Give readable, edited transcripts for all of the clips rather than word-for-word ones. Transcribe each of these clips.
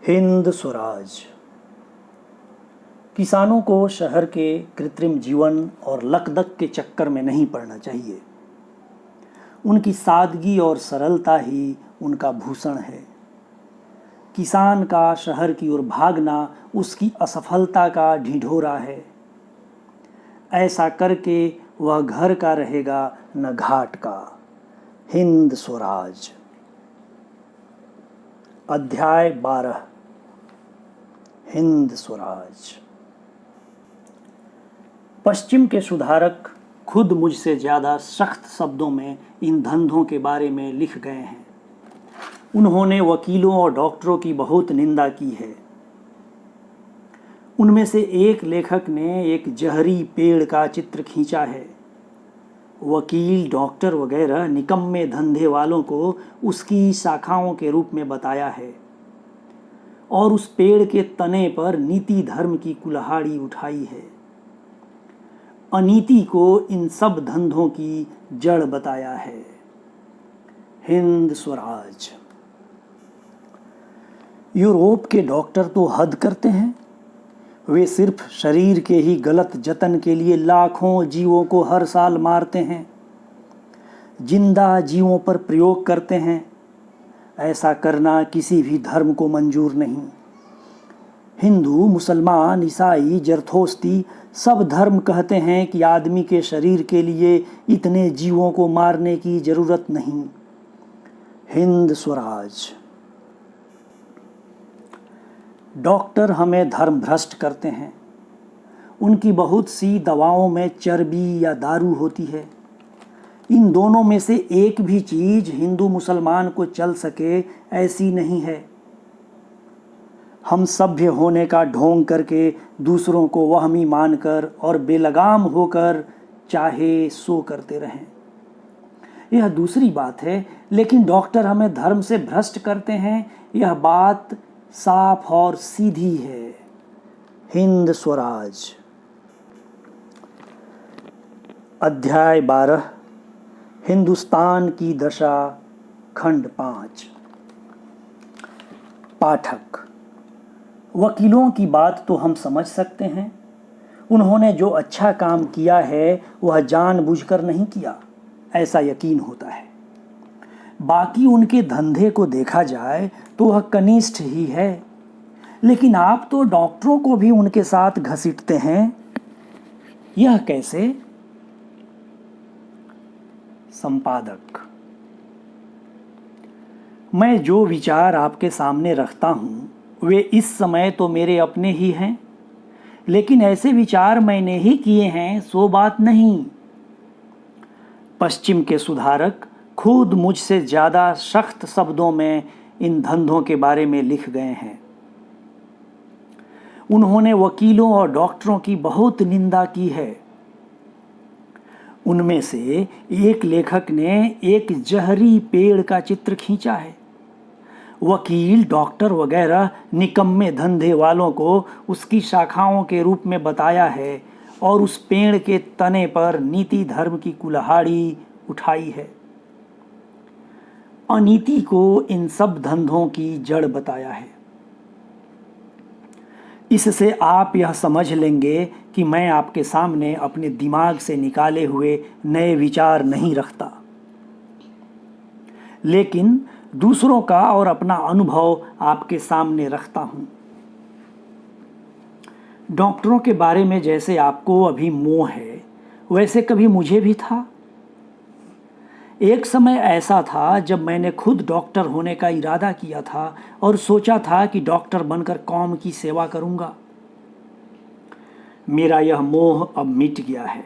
हिंद स्वराज। किसानों को शहर के कृत्रिम जीवन और लकदक के चक्कर में नहीं पड़ना चाहिए। उनकी सादगी और सरलता ही उनका भूषण है। किसान का शहर की ओर भागना उसकी असफलता का ढिढोरा है। ऐसा करके वह घर का रहेगा न घाट का। हिंद स्वराज। अध्याय 12। हिंद स्वराज। पश्चिम के सुधारक खुद मुझसे ज़्यादा सख्त शब्दों में इन धंधों के बारे में लिख गए हैं। उन्होंने वकीलों और डॉक्टरों की बहुत निंदा की है। उनमें से एक लेखक ने एक जहरी पेड़ का चित्र खींचा है। वकील, डॉक्टर वगैरह निकम्मे धंधे वालों को उसकी शाखाओं के रूप में बताया है और उस पेड़ के तने पर नीति धर्म की कुल्हाड़ी उठाई है। अनीति को इन सब धंधों की जड़ बताया है। हिंद स्वराज। यूरोप के डॉक्टर तो हद करते हैं। वे सिर्फ शरीर के ही गलत जतन के लिए लाखों जीवों को हर साल मारते हैं, जिंदा जीवों पर प्रयोग करते हैं। ऐसा करना किसी भी धर्म को मंजूर नहीं। हिंदू, मुसलमान, ईसाई, जरथोस्ती सब धर्म कहते हैं कि आदमी के शरीर के लिए इतने जीवों को मारने की जरूरत नहीं। हिंद स्वराज। डॉक्टर हमें धर्म भ्रष्ट करते हैं। उनकी बहुत सी दवाओं में चर्बी या दारू होती है। इन दोनों में से एक भी चीज़ हिंदू मुसलमान को चल सके ऐसी नहीं है। हम सभ्य होने का ढोंग करके दूसरों को वहमी मानकर और बेलगाम होकर चाहे सो करते रहें, यह दूसरी बात है। लेकिन डॉक्टर हमें धर्म से भ्रष्ट करते हैं, यह बात साफ और सीधी है। हिंद स्वराज। अध्याय 12। हिंदुस्तान की दशा, खंड 5। पाठक, वकीलों की बात तो हम समझ सकते हैं। उन्होंने जो अच्छा काम किया है वह जानबूझकर नहीं किया, ऐसा यकीन होता है। बाकी उनके धंधे को देखा जाए तो वह कनिष्ठ ही है। लेकिन आप तो डॉक्टरों को भी उनके साथ घसीटते हैं, यह कैसे? संपादक, मैं जो विचार आपके सामने रखता हूँ वे इस समय तो मेरे अपने ही हैं, लेकिन ऐसे विचार मैंने ही किए हैं सो बात नहीं। पश्चिम के सुधारक खुद मुझसे ज़्यादा सख्त शब्दों में इन धंधों के बारे में लिख गए हैं। उन्होंने वकीलों और डॉक्टरों की बहुत निंदा की है। उनमें से एक लेखक ने एक जहरी पेड़ का चित्र खींचा है। वकील, डॉक्टर वगैरह निकम्मे धंधे वालों को उसकी शाखाओं के रूप में बताया है और उस पेड़ के तने पर नीति धर्म की कुल्हाड़ी उठाई है। अनीति को इन सब धंधों की जड़ बताया है। इससे आप यह समझ लेंगे कि मैं आपके सामने अपने दिमाग से निकाले हुए नए विचार नहीं रखता, लेकिन दूसरों का और अपना अनुभव आपके सामने रखता हूँ। डॉक्टरों के बारे में जैसे आपको अभी मोह है, वैसे कभी मुझे भी था। एक समय ऐसा था जब मैंने खुद डॉक्टर होने का इरादा किया था और सोचा था कि डॉक्टर बनकर कौम की सेवा करूँगा। मेरा यह मोह अब मिट गया है।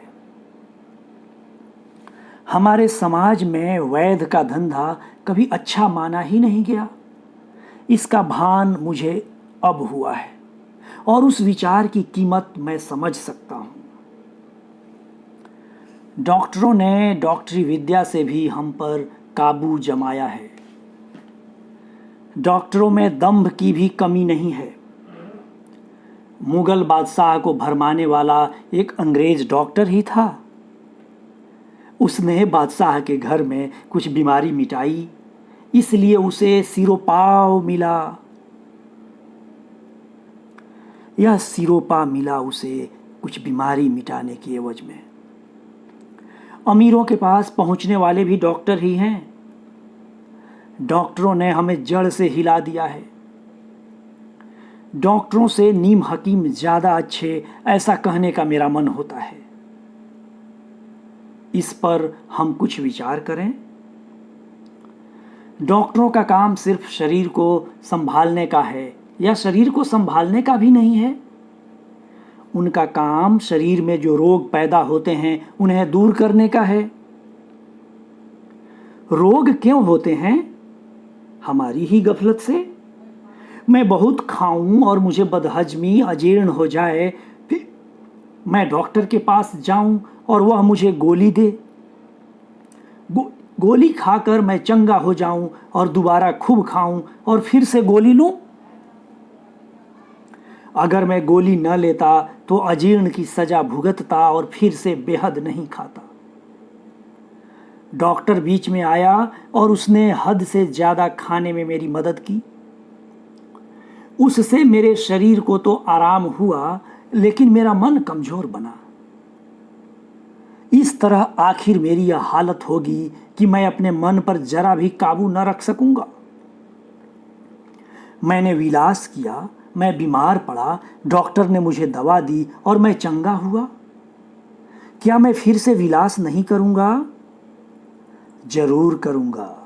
हमारे समाज में वैद्य का धंधा कभी अच्छा माना ही नहीं गया, इसका भान मुझे अब हुआ है और उस विचार की कीमत मैं समझ सकता हूँ। डॉक्टरों ने डॉक्टरी विद्या से भी हम पर काबू जमाया है। डॉक्टरों में दंभ की भी कमी नहीं है। मुगल बादशाह को भरमाने वाला एक अंग्रेज डॉक्टर ही था। उसने बादशाह के घर में कुछ बीमारी मिटाई, इसलिए उसे सिरोपाव मिला। यह सिरोपा मिला उसे कुछ बीमारी मिटाने की एवज में। अमीरों के पास पहुंचने वाले भी डॉक्टर ही हैं। डॉक्टरों ने हमें जड़ से हिला दिया है। डॉक्टरों से नीम हकीम ज्यादा अच्छे, ऐसा कहने का मेरा मन होता है। इस पर हम कुछ विचार करें। डॉक्टरों का काम सिर्फ शरीर को संभालने का है या शरीर को संभालने का भी नहीं है। उनका काम शरीर में जो रोग पैदा होते हैं उन्हें दूर करने का है। रोग क्यों होते हैं? हमारी ही गफलत से। मैं बहुत खाऊं और मुझे बदहजमी अजीर्ण हो जाए, फिर मैं डॉक्टर के पास जाऊं और वह मुझे गोली दे। गोली खाकर मैं चंगा हो जाऊं और दोबारा खूब खाऊं और फिर से गोली लूं। अगर मैं गोली न लेता तो अजीर्ण की सजा भुगतता और फिर से बेहद नहीं खाता। डॉक्टर बीच में आया और उसने हद से ज्यादा खाने में मेरी मदद की। उससे मेरे शरीर को तो आराम हुआ, लेकिन मेरा मन कमजोर बना। इस तरह आखिर मेरी यह हालत होगी कि मैं अपने मन पर जरा भी काबू न रख सकूंगा। मैंने विलास किया, मैं बीमार पड़ा, डॉक्टर ने मुझे दवा दी और मैं चंगा हुआ। क्या मैं फिर से विलास नहीं करूंगा? जरूर करूंगा।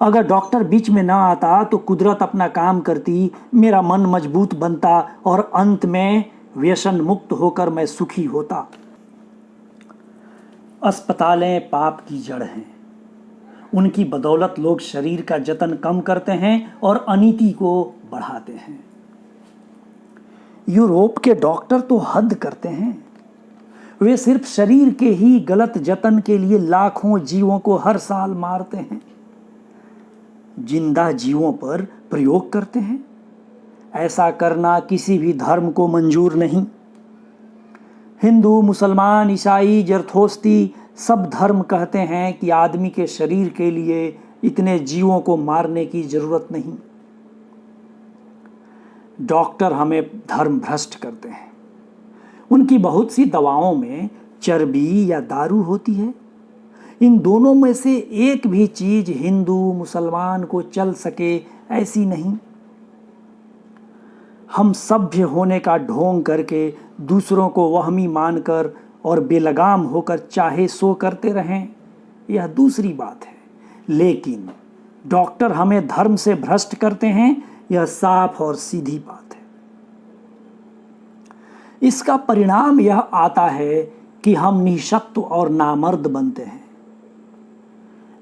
अगर डॉक्टर बीच में ना आता तो कुदरत अपना काम करती, मेरा मन मजबूत बनता और अंत में व्यसन मुक्त होकर मैं सुखी होता। अस्पतालें पाप की जड़ हैं। उनकी बदौलत लोग शरीर का जतन कम करते हैं और अनीति को बढ़ाते हैं। यूरोप के डॉक्टर तो हद करते हैं। वे सिर्फ शरीर के ही गलत जतन के लिए लाखों जीवों को हर साल मारते हैं, जिंदा जीवों पर प्रयोग करते हैं। ऐसा करना किसी भी धर्म को मंजूर नहीं। हिंदू, मुसलमान, ईसाई, जरथोस्ती सब धर्म कहते हैं कि आदमी के शरीर के लिए इतने जीवों को मारने की जरूरत नहीं। डॉक्टर हमें धर्म भ्रष्ट करते हैं। उनकी बहुत सी दवाओं में चर्बी या दारू होती है। इन दोनों में से एक भी चीज हिंदू मुसलमान को चल सके ऐसी नहीं। हम सभ्य होने का ढोंग करके दूसरों को वहमी मानकर और बेलगाम होकर चाहे सो करते रहें, यह दूसरी बात है। लेकिन डॉक्टर हमें धर्म से भ्रष्ट करते हैं, यह साफ और सीधी बात है। इसका परिणाम यह आता है कि हम निःशक्त और नामर्द बनते हैं।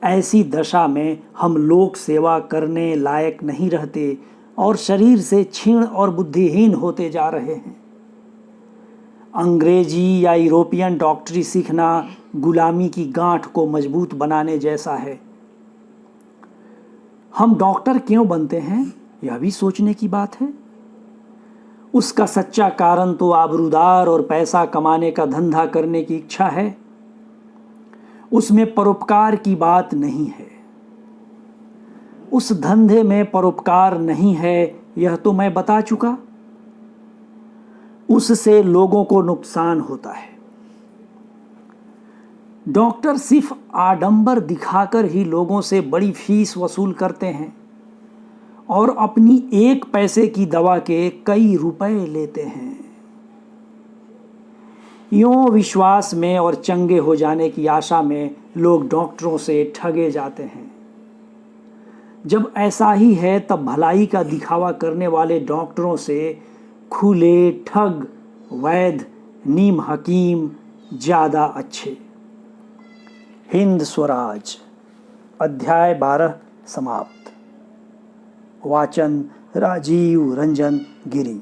ऐसी दशा में हम लोक सेवा करने लायक नहीं रहते और शरीर से क्षीण और बुद्धिहीन होते जा रहे हैं। अंग्रेजी या यूरोपियन डॉक्टरी सीखना गुलामी की गांठ को मजबूत बनाने जैसा है। हम डॉक्टर क्यों बनते हैं, यह भी सोचने की बात है। उसका सच्चा कारण तो आबरूदार और पैसा कमाने का धंधा करने की इच्छा है। उसमें परोपकार की बात नहीं है। उस धंधे में परोपकार नहीं है, यह तो मैं बता चुका। उससे लोगों को नुकसान होता है। डॉक्टर सिर्फ आडंबर दिखाकर ही लोगों से बड़ी फीस वसूल करते हैं और अपनी एक पैसे की दवा के कई रुपए लेते हैं। यूं विश्वास में और चंगे हो जाने की आशा में लोग डॉक्टरों से ठगे जाते हैं। जब ऐसा ही है तब भलाई का दिखावा करने वाले डॉक्टरों से खुले ठग वैद्य नीम हकीम ज्यादा अच्छे। हिंद स्वराज अध्याय 12 समाप्त। वाचन राजीव रंजन गिरी।